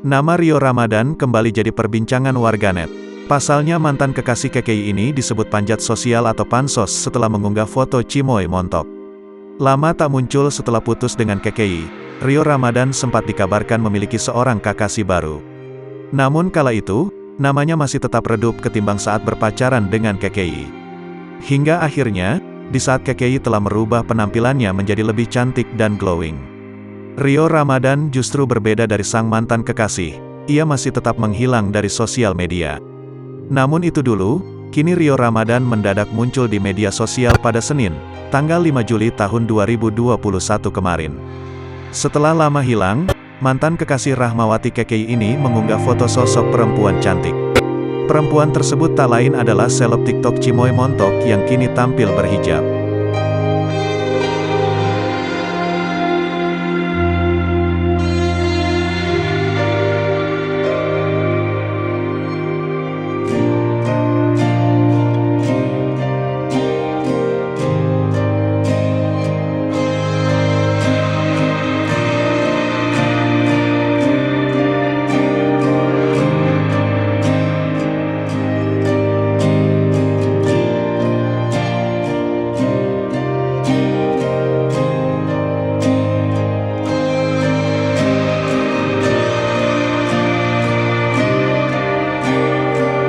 Nama Rio Ramadan kembali jadi perbincangan warganet. Pasalnya mantan kekasih KKI ini disebut panjat sosial atau pansos setelah mengunggah foto Cimoy montok. Lama tak muncul setelah putus dengan KKI, Rio Ramadan sempat dikabarkan memiliki seorang kekasih baru. Namun kala itu, namanya masih tetap redup ketimbang saat berpacaran dengan KKI. Hingga akhirnya, di saat KKI telah merubah penampilannya menjadi lebih cantik dan glowing. Rio Ramadan justru berbeda dari sang mantan kekasih, ia masih tetap menghilang dari sosial media. Namun itu dulu, kini Rio Ramadan mendadak muncul di media sosial pada Senin, tanggal 5 Juli tahun 2021 kemarin. Setelah lama hilang, mantan kekasih Rahmawati KKI ini mengunggah foto sosok perempuan cantik. Perempuan tersebut tak lain adalah seleb TikTok Cimoy montok yang kini tampil berhijab.